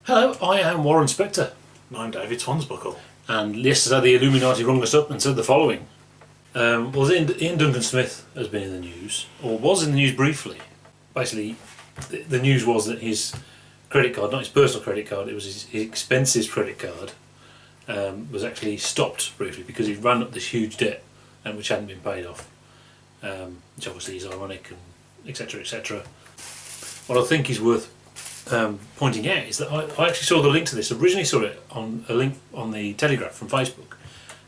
Hello, I am Warren Spector. And I'm David Swansbuckle. And yesterday the Illuminati rung us up and said the following. Iain Duncan Smith has been in the news, or was in the news briefly. Basically, the news was that his credit card, not his personal credit card, it was his expenses credit card, was actually stopped briefly because he ran up this huge debt and which hadn't been paid off. Which obviously is ironic, and etc. etc. What I think is worth pointing out is that I actually saw the link to this. Originally saw it on a link on the Telegraph from Facebook,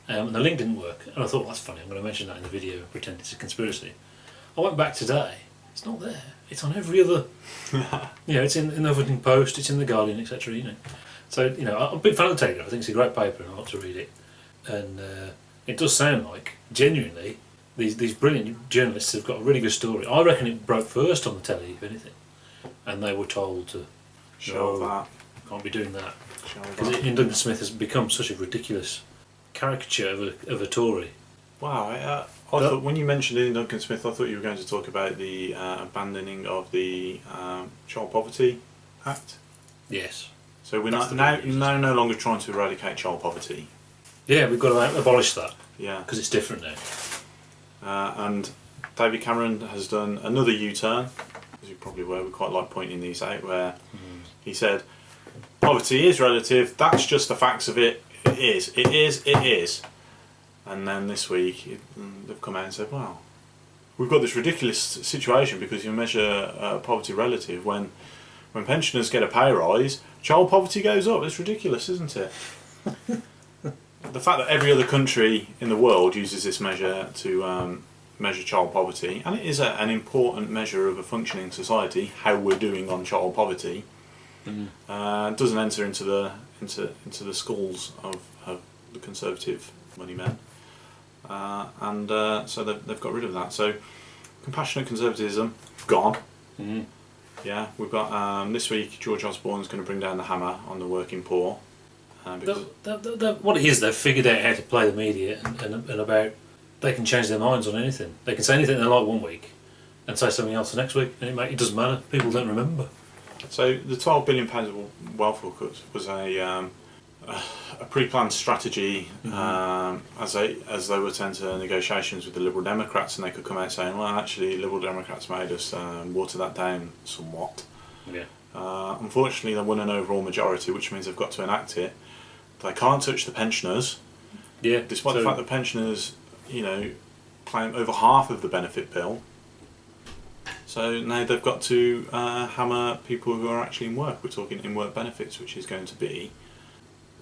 and the link didn't work. And I thought, well, that's funny, I'm going to mention that in the video, pretend it's a conspiracy. I went back today, it's not there. It's on every other, it's in the Huffington Post, it's in the Guardian, etc. So I'm a big fan of the Telegraph. I think it's a great paper and I like to read it. And it does sound like, genuinely, these brilliant journalists have got a really good story. I reckon it broke first on the telly, if anything. And they were told to Show that. Can't be doing that. Because Iain Duncan Smith has become such a ridiculous caricature of a Tory. Wow, I thought when you mentioned Iain Duncan Smith, I thought you were going to talk about the abandoning of the Child Poverty Act. Yes. So we're no longer trying to eradicate child poverty. Yeah, we've got to abolish that. Yeah. Because it's different now. And David Cameron has done another U-turn, as you probably were. We quite like pointing these out, where he said, poverty is relative, that's just the facts of it, it is. And then this week they've come out and said, well, we've got this ridiculous situation because you measure poverty relative when pensioners get a pay rise, child poverty goes up. It's ridiculous, isn't it? The fact that every other country in the world uses this measure to measure child poverty, and it is an important measure of a functioning society, how we're doing on child poverty, doesn't enter into the schools of the Conservative money men, so they've got rid of that. So compassionate conservatism gone. Yeah, we've got this week George Osborne's going to bring down the hammer on the working poor. What it is, they've figured out how to play the media and about they can change their minds on anything. They can say anything they like one week and say something else the next week, and it doesn't matter. People don't remember. So the £12 billion of welfare cuts was a pre-planned strategy as they were to enter negotiations with the Liberal Democrats, and they could come out saying, well, actually, Liberal Democrats made us water that down somewhat. Yeah. Unfortunately, they won an overall majority, which means they've got to enact it. They can't touch the pensioners. Yeah. Despite the fact that pensioners, claim over half of the benefit bill. So now they've got to hammer people who are actually in work. We're talking in-work benefits, which is going to be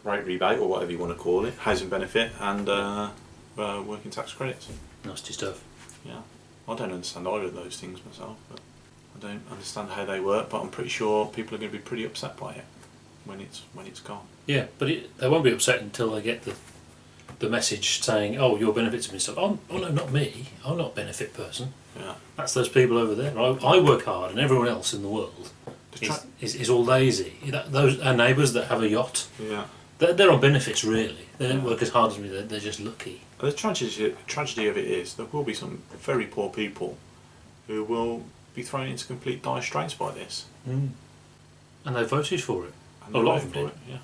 rate rebate, or whatever you want to call it, housing benefit, and working tax credits. Nasty stuff. Yeah. I don't understand either of those things myself, but I don't understand how they work, but I'm pretty sure people are going to be pretty upset by it when it's gone. Yeah, but they won't be upset until they get the message saying, oh, your benefits have been stopped. Oh no, not me. I'm not a benefit person. Yeah. That's those people over there. I work hard, and everyone else in the world is all lazy. Those our neighbours that have a yacht. Yeah. They're on benefits, really. They don't work as hard as me. They're just lucky. The tragedy of it is there will be some very poor people who will be thrown into complete dire straits by this. And they voted for it. A lot of them did. Yeah.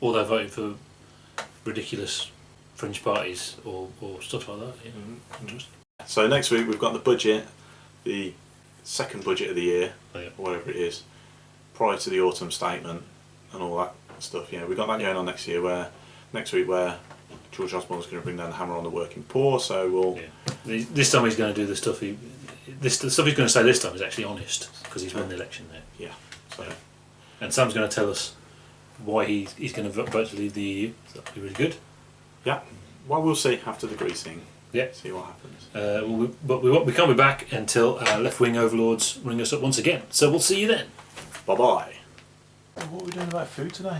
Or they voted for ridiculous fringe parties or stuff like that. Yeah. Interesting. So next week we've got the budget, the second budget of the year, or whatever it is, prior to the autumn statement and all that stuff. Yeah, we've got that going on next week where George Osborne's going to bring down the hammer on the working poor. So we'll. Yeah. This time he's going to do the stuff the stuff he's going to say this time is actually honest because he's won the election now. Yeah. So. And Sam's going to tell us why he's going to vote to leave the EU. So that'll be really good. Yeah. Well, we'll see after the Greece thing. Yeah. See what happens. But we can't be back until left-wing overlords ring us up once again. So we'll see you then. Bye-bye. What are we doing about food today?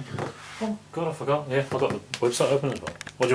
Oh, God, I forgot. Yeah, I've got the website open as well. What do you want?